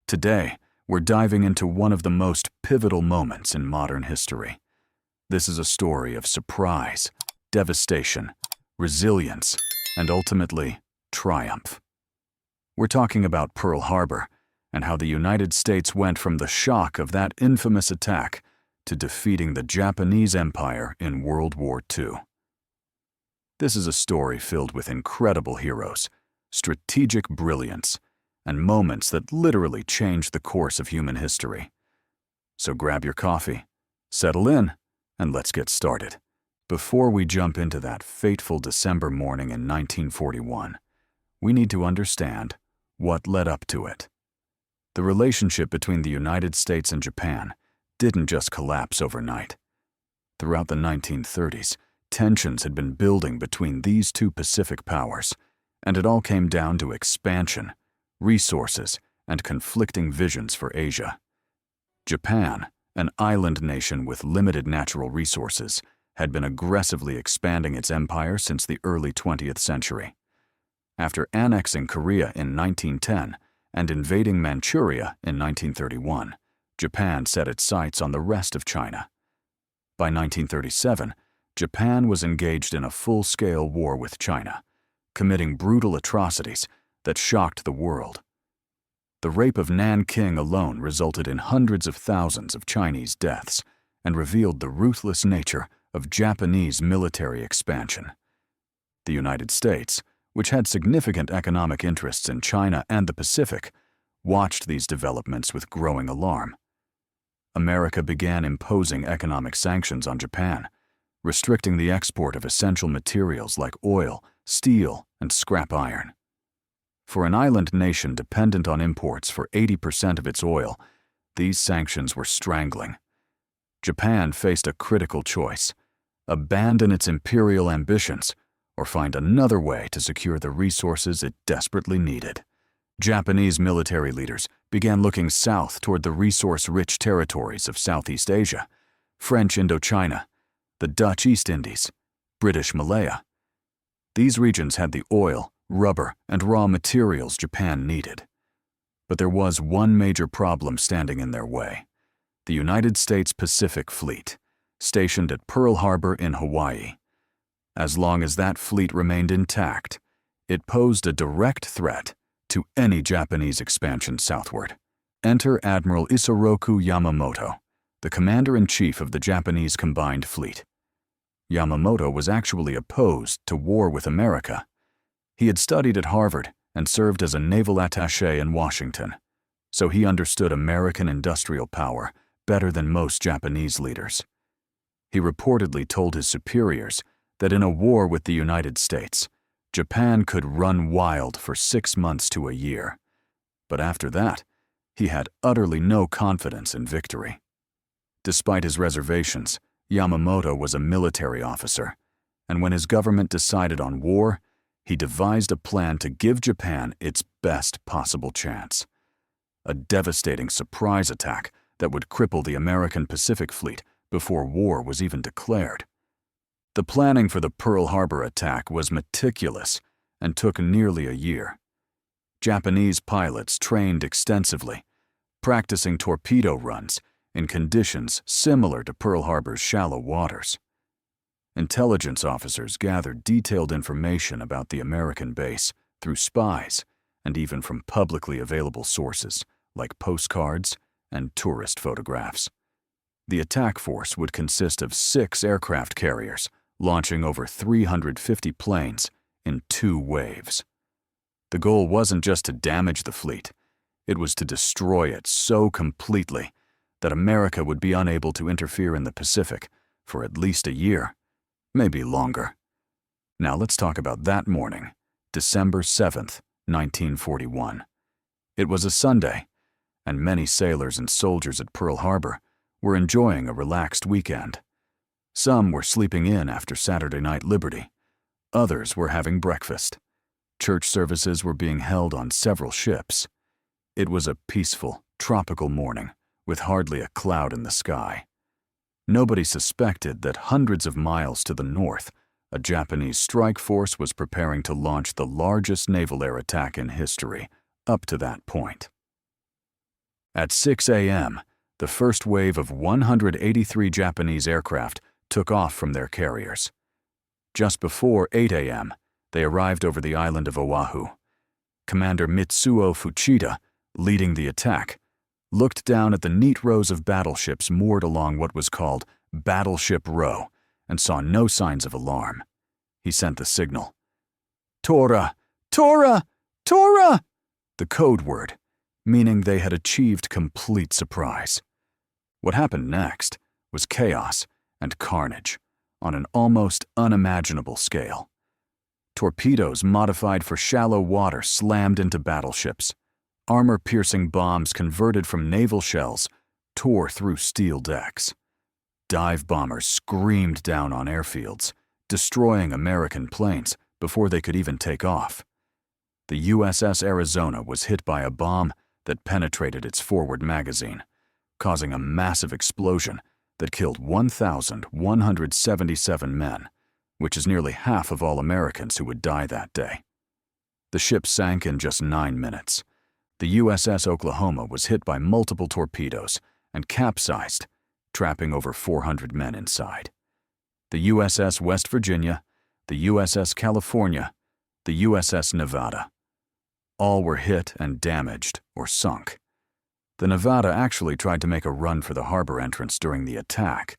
Today, we're diving into one of the most pivotal moments in modern history. This is a story of surprise, devastation, resilience, and ultimately, triumph. We're talking about Pearl Harbor and how the United States went from the shock of that infamous attack to defeating the Japanese Empire in World War II. This is a story filled with incredible heroes, strategic brilliance, and moments that literally changed the course of human history. So grab your coffee, settle in, and let's get started. Before we jump into that fateful December morning in 1941, we need to understand what led up to it. The relationship between the United States and Japan didn't just collapse overnight. Throughout the 1930s, tensions had been building between these two Pacific powers, and it all came down to expansion, resources, and conflicting visions for Asia. Japan, an island nation with limited natural resources, had been aggressively expanding its empire since the early 20th century. After annexing Korea in 1910 and invading Manchuria in 1931, Japan set its sights on the rest of China. By 1937, Japan was engaged in a full-scale war with China, committing brutal atrocities that shocked the world. The rape of Nanking alone resulted in hundreds of thousands of Chinese deaths and revealed the ruthless nature of Japanese military expansion. The United States, which had significant economic interests in China and the Pacific, watched these developments with growing alarm. America began imposing economic sanctions on Japan, restricting the export of essential materials like oil, steel, and scrap iron. For an island nation dependent on imports for 80% of its oil, these sanctions were strangling. Japan faced a critical choice: abandon its imperial ambitions or find another way to secure the resources it desperately needed. Japanese military leaders began looking south toward the resource-rich territories of Southeast Asia, French Indochina, the Dutch East Indies, British Malaya. These regions had the oil, rubber, and raw materials Japan needed. But there was one major problem standing in their way: the United States Pacific Fleet, stationed at Pearl Harbor in Hawaii. As long as that fleet remained intact, it posed a direct threat to any Japanese expansion southward. Enter Admiral Isoroku Yamamoto, the commander-in-chief of the Japanese Combined Fleet. Yamamoto was actually opposed to war with America. He had studied at Harvard and served as a naval attaché in Washington, so he understood American industrial power better than most Japanese leaders. He reportedly told his superiors that in a war with the United States, Japan could run wild for 6 months to a year. But after that, he had utterly no confidence in victory. Despite his reservations, Yamamoto was a military officer, and when his government decided on war, he devised a plan to give Japan its best possible chance: a devastating surprise attack that would cripple the American Pacific Fleet before war was even declared. The planning for the Pearl Harbor attack was meticulous and took nearly a year. Japanese pilots trained extensively, practicing torpedo runs in conditions similar to Pearl Harbor's shallow waters. Intelligence officers gathered detailed information about the American base through spies and even from publicly available sources like postcards and tourist photographs. The attack force would consist of 6 aircraft carriers launching over 350 planes in 2 waves. The goal wasn't just to damage the fleet, it was to destroy it so completely that America would be unable to interfere in the Pacific for at least a year, maybe longer. Now let's talk about that morning, December 7th, 1941. It was a Sunday, and many sailors and soldiers at Pearl Harbor were enjoying a relaxed weekend. Some were sleeping in after Saturday Night Liberty. Others were having breakfast. Church services were being held on several ships. It was a peaceful, tropical morning with hardly a cloud in the sky. Nobody suspected that hundreds of miles to the north, a Japanese strike force was preparing to launch the largest naval air attack in history up to that point. At 6 a.m., the first wave of 183 Japanese aircraft took off from their carriers. Just before 8 a.m., they arrived over the island of Oahu. Commander Mitsuo Fuchida, leading the attack, looked down at the neat rows of battleships moored along what was called Battleship Row and saw no signs of alarm. He sent the signal. "Tora! Tora! Tora!" the code word, meaning they had achieved complete surprise. What happened next was chaos and carnage on an almost unimaginable scale. Torpedoes modified for shallow water slammed into battleships. Armor-piercing bombs converted from naval shells tore through steel decks. Dive bombers screamed down on airfields, destroying American planes before they could even take off. The USS Arizona was hit by a bomb that penetrated its forward magazine, causing a massive explosion that killed 1,177 men, which is nearly half of all Americans who would die that day. The ship sank in just 9 minutes. The USS Oklahoma was hit by multiple torpedoes and capsized, trapping over 400 men inside. The USS West Virginia, the USS California, the USS Nevada. All were hit and damaged or sunk. The Nevada actually tried to make a run for the harbor entrance during the attack,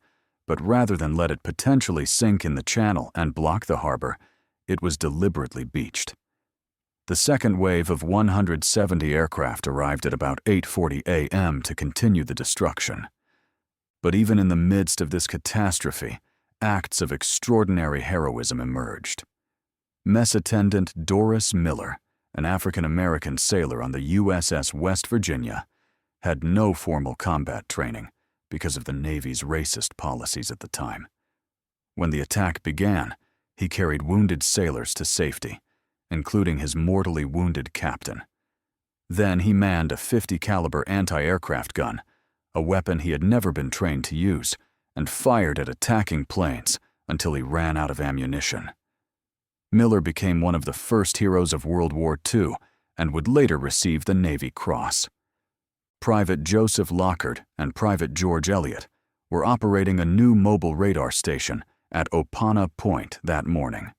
but rather than let it potentially sink in the channel and block the harbor, it was deliberately beached. The second wave of 170 aircraft arrived at about 8:40 a.m. to continue the destruction. But even in the midst of this catastrophe, acts of extraordinary heroism emerged. Mess Attendant Doris Miller, an African-American sailor on the USS West Virginia, had no formal combat training because of the Navy's racist policies at the time. When the attack began, he carried wounded sailors to safety, including his mortally wounded captain. Then he manned a .50 caliber anti-aircraft gun, a weapon he had never been trained to use, and fired at attacking planes until he ran out of ammunition. Miller became one of the first heroes of World War II and would later receive the Navy Cross. Private Joseph Lockard and Private George Elliott were operating a new mobile radar station at Opana Point that morning.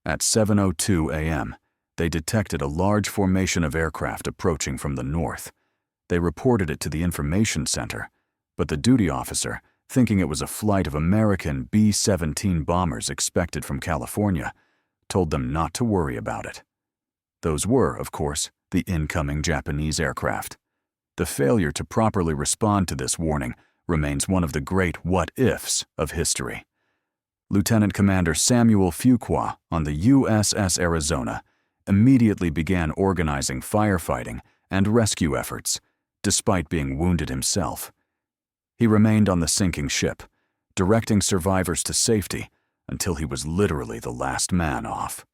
At 7:02 a.m., they detected a large formation of aircraft approaching from the north. They reported it to the information center, but the duty officer, thinking it was a flight of American B-17 bombers expected from California, told them not to worry about it. Those were, of course, the incoming Japanese aircraft. The failure to properly respond to this warning remains one of the great what-ifs of history. Lieutenant Commander Samuel Fuqua on the USS Arizona immediately began organizing firefighting and rescue efforts, despite being wounded himself. He remained on the sinking ship, directing survivors to safety until he was literally the last man off.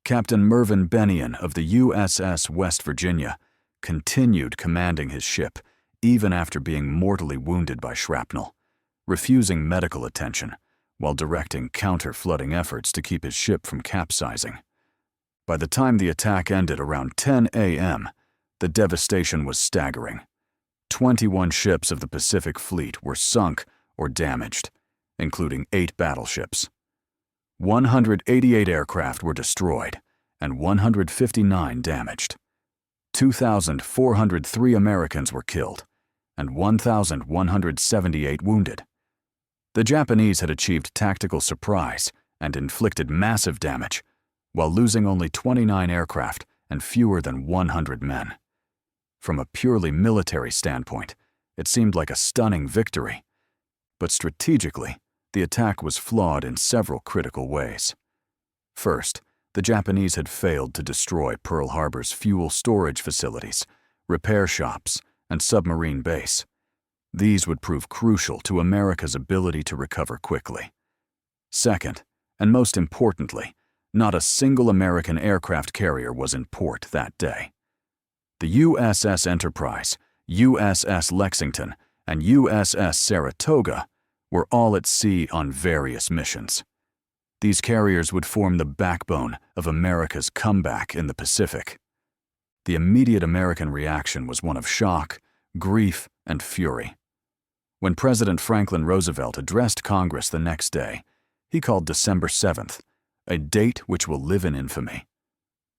Captain Mervyn Bennion of the USS West Virginia continued commanding his ship even after being mortally wounded by shrapnel, refusing medical attention while directing counter-flooding efforts to keep his ship from capsizing. By the time the attack ended around 10 a.m., the devastation was staggering. 21 ships of the Pacific Fleet were sunk or damaged, including 8 battleships. 188 aircraft were destroyed and 159 damaged. 2,403 Americans were killed and 1,178 wounded. The Japanese had achieved tactical surprise and inflicted massive damage, while losing only 29 aircraft and fewer than 100 men. From a purely military standpoint, it seemed like a stunning victory. But strategically, the attack was flawed in several critical ways. First, the Japanese had failed to destroy Pearl Harbor's fuel storage facilities, repair shops, and submarine base. These would prove crucial to America's ability to recover quickly. Second, and most importantly, not a single American aircraft carrier was in port that day. The USS Enterprise, USS Lexington, and USS Saratoga were all at sea on various missions. These carriers would form the backbone of America's comeback in the Pacific. The immediate American reaction was one of shock, grief, and fury. When President Franklin Roosevelt addressed Congress the next day, he called December 7th, a date which will live in infamy.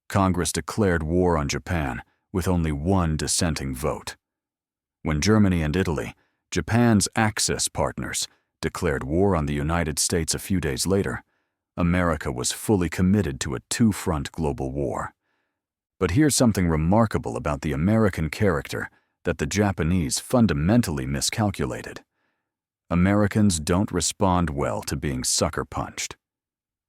Congress declared war on Japan with only one dissenting vote. When Germany and Italy, Japan's Axis partners, declared war on the United States a few days later, America was fully committed to a two-front global war. But here's something remarkable about the American character that the Japanese fundamentally miscalculated. Americans don't respond well to being sucker-punched.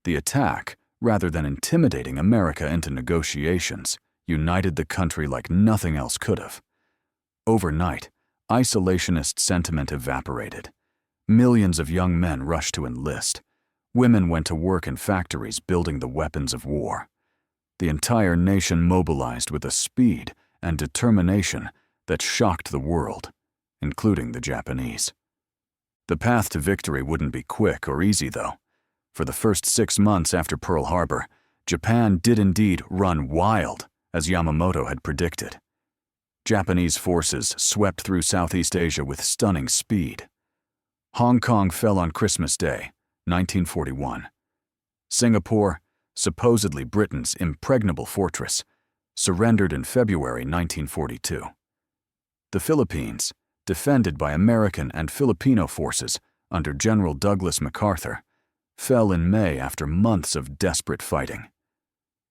The attack, rather than intimidating America into negotiations, united the country like nothing else could have. Overnight, isolationist sentiment evaporated. Millions of young men rushed to enlist. Women went to work in factories building the weapons of war. The entire nation mobilized with a speed and determination that shocked the world, including the Japanese. The path to victory wouldn't be quick or easy, though. For the first 6 months after Pearl Harbor, Japan did indeed run wild, as Yamamoto had predicted. Japanese forces swept through Southeast Asia with stunning speed. Hong Kong fell on Christmas Day, 1941. Singapore, supposedly Britain's impregnable fortress, surrendered in February 1942. The Philippines, defended by American and Filipino forces under General Douglas MacArthur, fell in May after months of desperate fighting.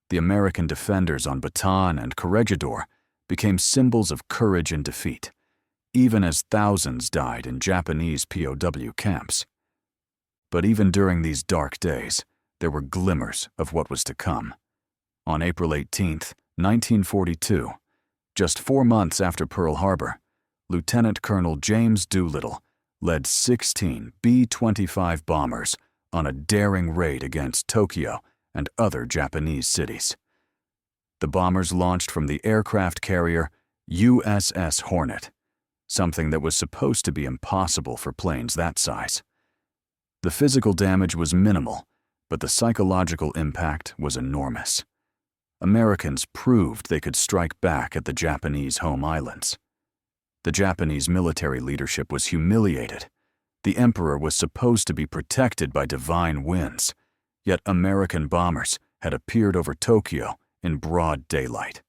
The American defenders on Bataan and Corregidor became symbols of courage and defeat, even as thousands died in Japanese POW camps. But even during these dark days, there were glimmers of what was to come. On April 18, 1942, just 4 months after Pearl Harbor, Lieutenant Colonel James Doolittle led 16 B-25 bombers on a daring raid against Tokyo and other Japanese cities. The bombers launched from the aircraft carrier USS Hornet, something that was supposed to be impossible for planes that size. The physical damage was minimal, but the psychological impact was enormous. Americans proved they could strike back at the Japanese home islands. The Japanese military leadership was humiliated. The emperor was supposed to be protected by divine winds, yet American bombers had appeared over Tokyo in broad daylight.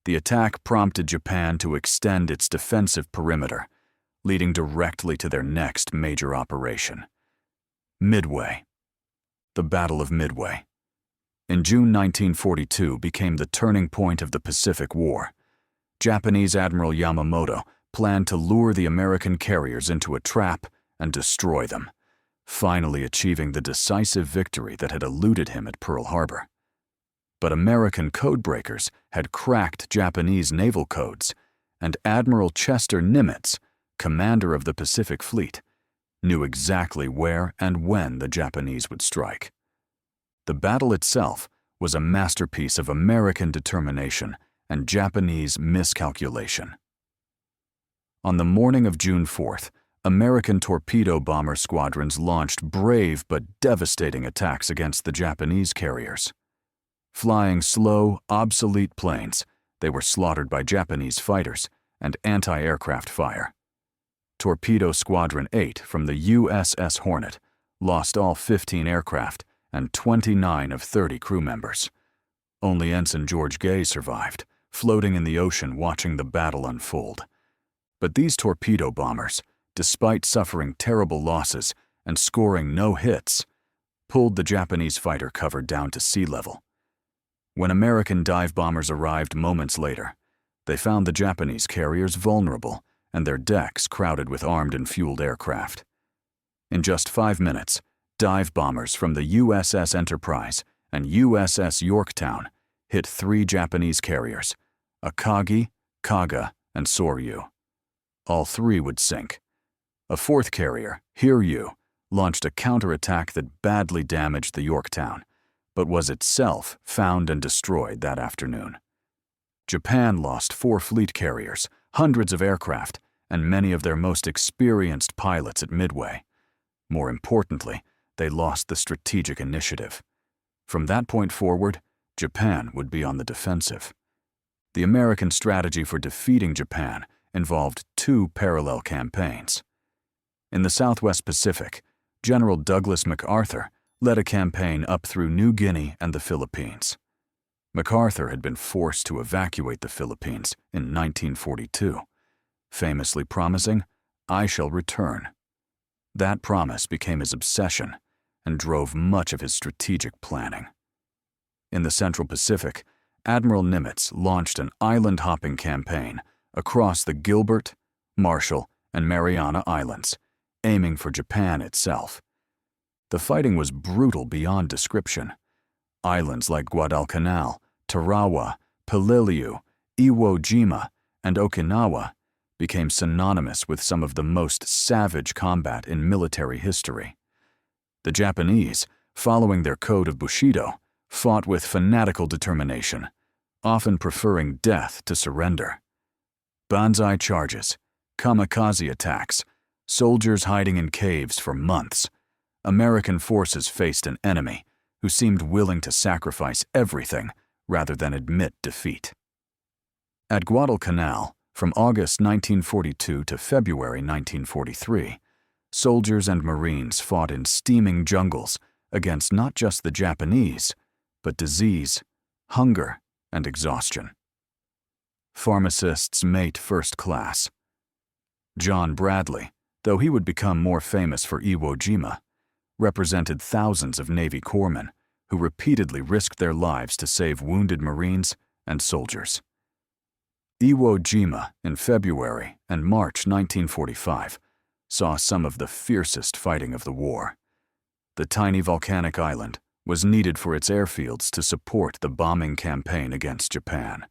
The attack prompted Japan to extend its defensive perimeter, leading directly to their next major operation. Midway. The Battle of Midway. In June 1942 became the turning point of the Pacific War. Japanese Admiral Yamamoto planned to lure the American carriers into a trap and destroy them, finally achieving the decisive victory that had eluded him at Pearl Harbor. But American codebreakers had cracked Japanese naval codes, and Admiral Chester Nimitz, commander of the Pacific Fleet, knew exactly where and when the Japanese would strike. The battle itself was a masterpiece of American determination and Japanese miscalculation. On the morning of June 4th, American torpedo bomber squadrons launched brave but devastating attacks against the Japanese carriers. Flying slow, obsolete planes, they were slaughtered by Japanese fighters and anti-aircraft fire. Torpedo Squadron 8 from the USS Hornet lost all 15 aircraft and 29 of 30 crew members. Only Ensign George Gay survived, floating in the ocean watching the battle unfold. But these torpedo bombers, despite suffering terrible losses and scoring no hits, pulled the Japanese fighter cover down to sea level. When American dive bombers arrived moments later, they found the Japanese carriers vulnerable and their decks crowded with armed and fueled aircraft. In just 5 minutes, dive bombers from the USS Enterprise and USS Yorktown hit 3 Japanese carriers, Akagi, Kaga, and Soryu. All 3 would sink. A 4th carrier, Hiryu, launched a counterattack that badly damaged the Yorktown, but was itself found and destroyed that afternoon. Japan lost 4 fleet carriers, hundreds of aircraft, and many of their most experienced pilots at Midway. More importantly, they lost the strategic initiative. From that point forward, Japan would be on the defensive. The American strategy for defeating Japan involved two parallel campaigns. In the Southwest Pacific, General Douglas MacArthur led a campaign up through New Guinea and the Philippines. MacArthur had been forced to evacuate the Philippines in 1942, famously promising, "I shall return." That promise became his obsession and drove much of his strategic planning. In the Central Pacific, Admiral Nimitz launched an island-hopping campaign across the Gilbert, Marshall, and Mariana Islands, aiming for Japan itself. The fighting was brutal beyond description. Islands like Guadalcanal, Tarawa, Peleliu, Iwo Jima, and Okinawa became synonymous with some of the most savage combat in military history. The Japanese, following their code of Bushido, fought with fanatical determination, often preferring death to surrender. Banzai charges, kamikaze attacks, soldiers hiding in caves for months. American forces faced an enemy who seemed willing to sacrifice everything rather than admit defeat. At Guadalcanal, from August 1942 to February 1943, soldiers and Marines fought in steaming jungles against not just the Japanese, but disease, hunger, and exhaustion. Pharmacists mate first class. John Bradley, though he would become more famous for Iwo Jima, represented thousands of Navy corpsmen who repeatedly risked their lives to save wounded Marines and soldiers. Iwo Jima in February and March 1945 saw some of the fiercest fighting of the war. The tiny volcanic island was needed for its airfields to support the bombing campaign against Japan.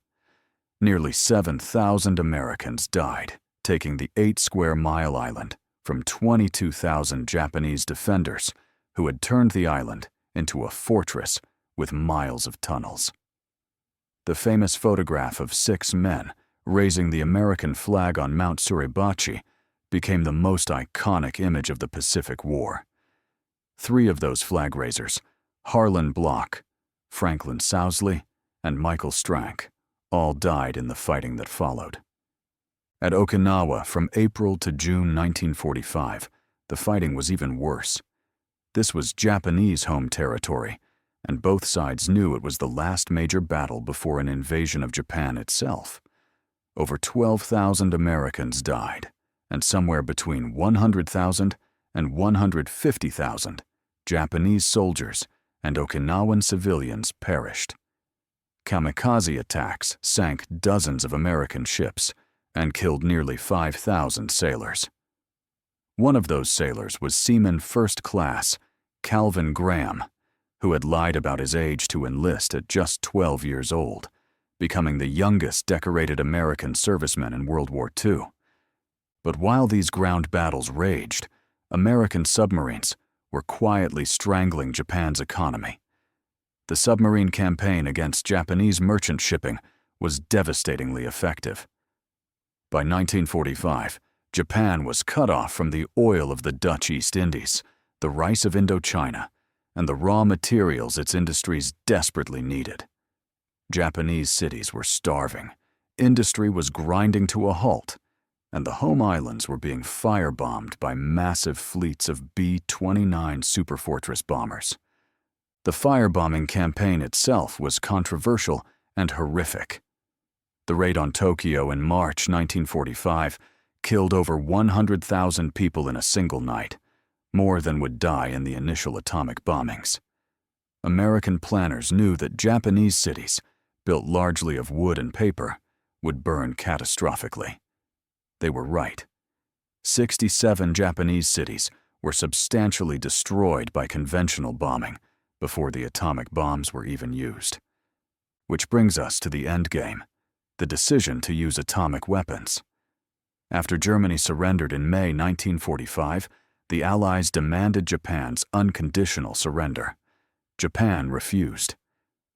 Nearly 7,000 Americans died, taking the 8-square-mile island from 22,000 Japanese defenders who had turned the island into a fortress with miles of tunnels. The famous photograph of 6 men raising the American flag on Mount Suribachi became the most iconic image of the Pacific War. 3 of those flag raisers, Harlan Block, Franklin Sousley, and Michael Strank, all died in the fighting that followed. At Okinawa from April to June 1945, the fighting was even worse. This was Japanese home territory, and both sides knew it was the last major battle before an invasion of Japan itself. Over 12,000 Americans died, and somewhere between 100,000 and 150,000 Japanese soldiers and Okinawan civilians perished. Kamikaze attacks sank dozens of American ships and killed nearly 5,000 sailors. One of those sailors was Seaman First Class Calvin Graham, who had lied about his age to enlist at just 12 years old, becoming the youngest decorated American serviceman in World War II. But while these ground battles raged, American submarines were quietly strangling Japan's economy. The submarine campaign against Japanese merchant shipping was devastatingly effective. By 1945, Japan was cut off from the oil of the Dutch East Indies, the rice of Indochina, and the raw materials its industries desperately needed. Japanese cities were starving, industry was grinding to a halt, and the home islands were being firebombed by massive fleets of B-29 Superfortress bombers. The firebombing campaign itself was controversial and horrific. The raid on Tokyo in March 1945 killed over 100,000 people in a single night, more than would die in the initial atomic bombings. American planners knew that Japanese cities, built largely of wood and paper, would burn catastrophically. They were right. 67 Japanese cities were substantially destroyed by conventional bombing before the atomic bombs were even used. Which brings us to the endgame, the decision to use atomic weapons. After Germany surrendered in May 1945, the Allies demanded Japan's unconditional surrender. Japan refused.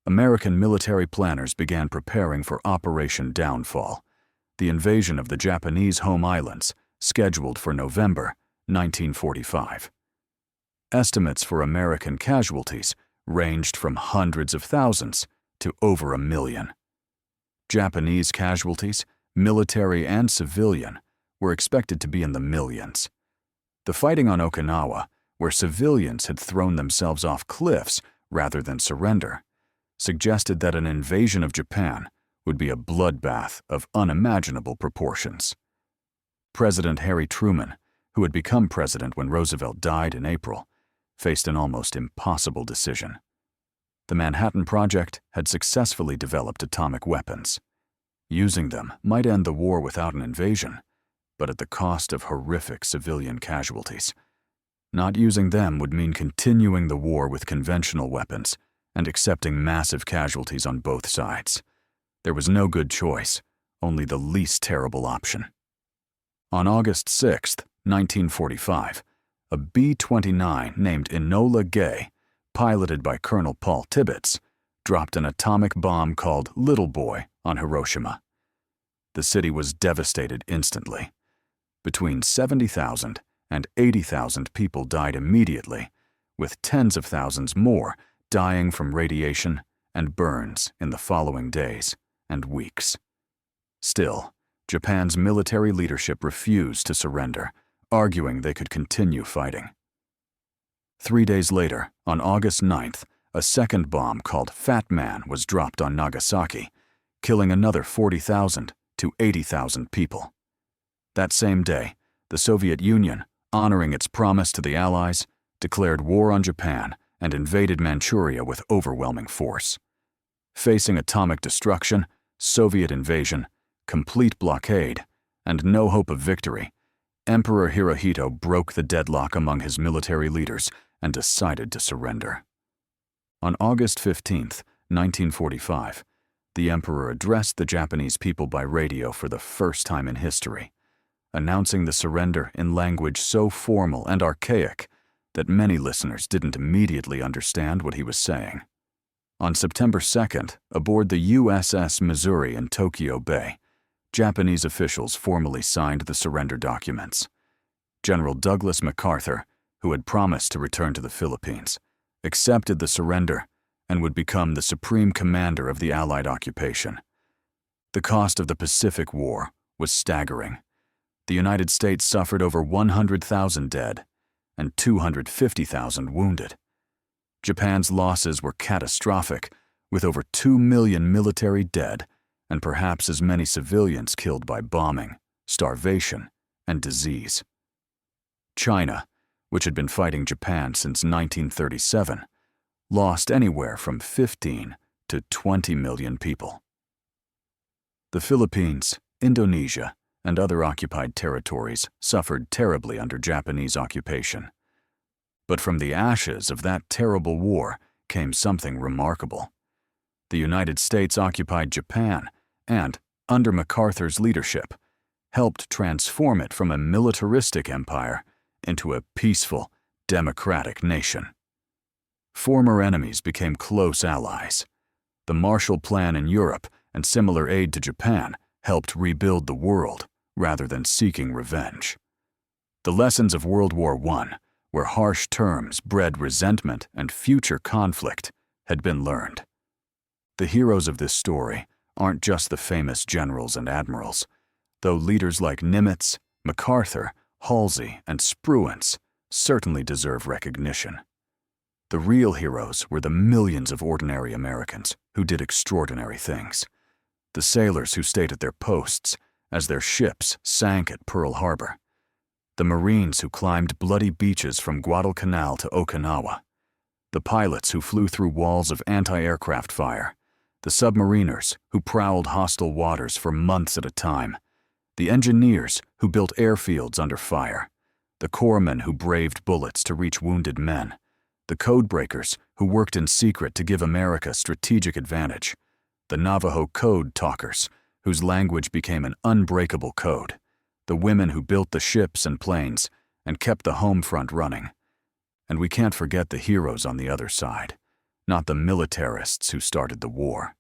American military planners began preparing for Operation Downfall, the invasion of the Japanese home islands, scheduled for November 1945. Estimates for American casualties ranged from hundreds of thousands to over 1 million. Japanese casualties military and civilian, were expected to be in the millions. The fighting on Okinawa, where civilians had thrown themselves off cliffs rather than surrender, suggested that an invasion of Japan would be a bloodbath of unimaginable proportions. President Harry Truman, who had become president when Roosevelt died in April, faced an almost impossible decision. The Manhattan Project had successfully developed atomic weapons. Using them might end the war without an invasion, but at the cost of horrific civilian casualties. Not using them would mean continuing the war with conventional weapons and accepting massive casualties on both sides. There was no good choice, only the least terrible option. On August 6, 1945, a B-29 named Enola Gay, piloted by Colonel Paul Tibbets, dropped an atomic bomb called Little Boy on Hiroshima. The city was devastated instantly. Between 70,000 and 80,000 people died immediately, with tens of thousands more dying from radiation and burns in the following days and weeks. Still, Japan's military leadership refused to surrender, arguing they could continue fighting. 3 days later, on August 9th, a second bomb called Fat Man was dropped on Nagasaki, killing another 40,000 to 80,000 people. That same day, the Soviet Union, honoring its promise to the Allies, declared war on Japan and invaded Manchuria with overwhelming force. Facing atomic destruction, Soviet invasion, complete blockade, and no hope of victory, Emperor Hirohito broke the deadlock among his military leaders and decided to surrender. On August 15, 1945, the emperor addressed the Japanese people by radio for the first time in history, announcing the surrender in language so formal and archaic that many listeners didn't immediately understand what he was saying. On September 2nd, aboard the USS Missouri in Tokyo Bay, Japanese officials formally signed the surrender documents. General Douglas MacArthur, who had promised to return to the Philippines, accepted the surrender and would become the supreme commander of the Allied occupation. The cost of the Pacific War was staggering. The United States suffered over 100,000 dead and 250,000 wounded. Japan's losses were catastrophic, with over 2 million military dead and perhaps as many civilians killed by bombing, starvation, and disease. China, which had been fighting Japan since 1937, lost anywhere from 15 to 20 million people. The Philippines, Indonesia, and other occupied territories suffered terribly under Japanese occupation. But from the ashes of that terrible war came something remarkable. The United States occupied Japan and, under MacArthur's leadership, helped transform it from a militaristic empire into a peaceful, democratic nation. Former enemies became close allies. The Marshall Plan in Europe and similar aid to Japan helped rebuild the world rather than seeking revenge. The lessons of World War I, where harsh terms bred resentment and future conflict, had been learned. The heroes of this story aren't just the famous generals and admirals, though leaders like Nimitz, MacArthur, Halsey, and Spruance certainly deserve recognition. The real heroes were the millions of ordinary Americans who did extraordinary things. The sailors who stayed at their posts as their ships sank at Pearl Harbor. The Marines who climbed bloody beaches from Guadalcanal to Okinawa. The pilots who flew through walls of anti-aircraft fire. The submariners who prowled hostile waters for months at a time. The engineers who built airfields under fire. The corpsmen who braved bullets to reach wounded men. The codebreakers who worked in secret to give America strategic advantage. The Navajo code talkers whose language became an unbreakable code. The women who built the ships and planes and kept the home front running. And we can't forget the heroes on the other side, not the militarists who started the war,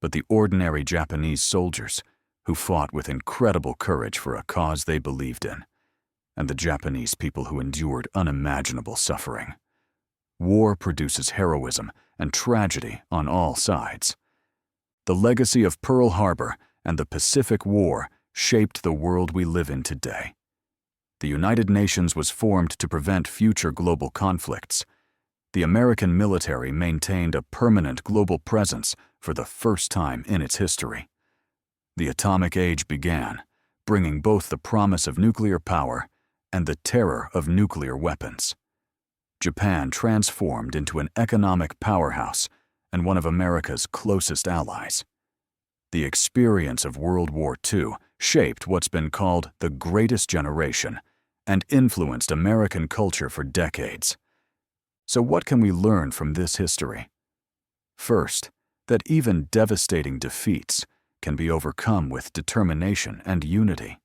but the ordinary Japanese soldiers who fought with incredible courage for a cause they believed in, and the Japanese people who endured unimaginable suffering. War produces heroism and tragedy on all sides. The legacy of Pearl Harbor and the Pacific War shaped the world we live in today. The United Nations was formed to prevent future global conflicts. The American military maintained a permanent global presence for the first time in its history. The atomic age began, bringing both the promise of nuclear power and the terror of nuclear weapons. Japan transformed into an economic powerhouse and one of America's closest allies. The experience of World War II shaped what's been called the Greatest Generation and influenced American culture for decades. So what can we learn from this history? First, that even devastating defeats can be overcome with determination and unity.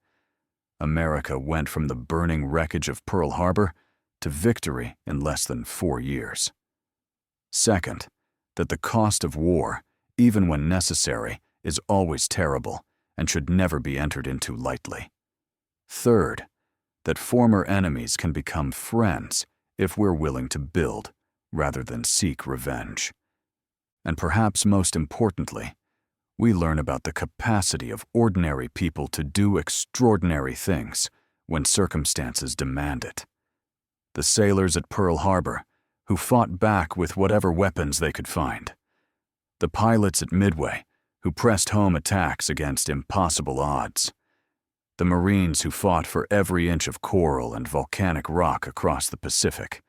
America went from the burning wreckage of Pearl Harbor to victory in less than 4 years. Second, that the cost of war, even when necessary, is always terrible and should never be entered into lightly. Third, that former enemies can become friends if we're willing to build rather than seek revenge. And perhaps most importantly, we learn about the capacity of ordinary people to do extraordinary things when circumstances demand it. The sailors at Pearl Harbor, who fought back with whatever weapons they could find. The pilots at Midway, who pressed home attacks against impossible odds. The Marines who fought for every inch of coral and volcanic rock across the Pacific.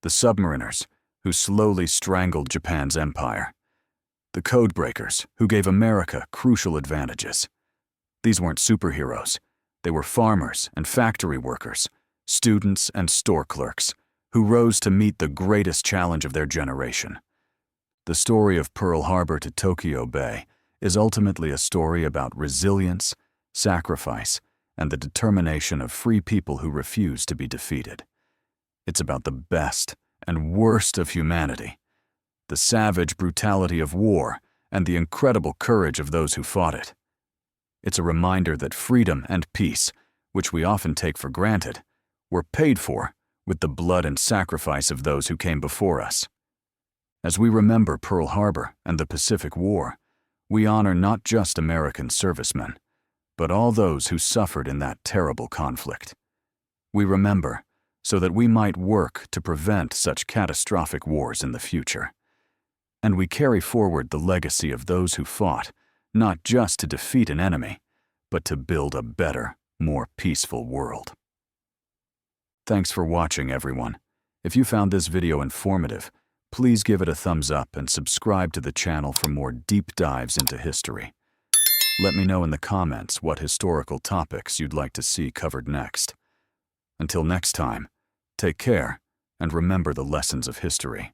The submariners, who slowly strangled Japan's empire. The codebreakers, who gave America crucial advantages. These weren't superheroes. They were farmers and factory workers, students and store clerks, who rose to meet the greatest challenge of their generation. The story of Pearl Harbor to Tokyo Bay is ultimately a story about resilience, sacrifice, and the determination of free people who refuse to be defeated. It's about the best and worst of humanity, the savage brutality of war, and the incredible courage of those who fought it. It's a reminder that freedom and peace, which we often take for granted, were paid for with the blood and sacrifice of those who came before us. As we remember Pearl Harbor and the Pacific War, we honor not just American servicemen, but all those who suffered in that terrible conflict. We remember so that we might work to prevent such catastrophic wars in the future. And we carry forward the legacy of those who fought, not just to defeat an enemy, but to build a better, more peaceful world. Thanks for watching, everyone. If you found this video informative, please give it a thumbs up and subscribe to the channel for more deep dives into history. Let me know in the comments what historical topics you'd like to see covered next. Until next time, take care and remember the lessons of history.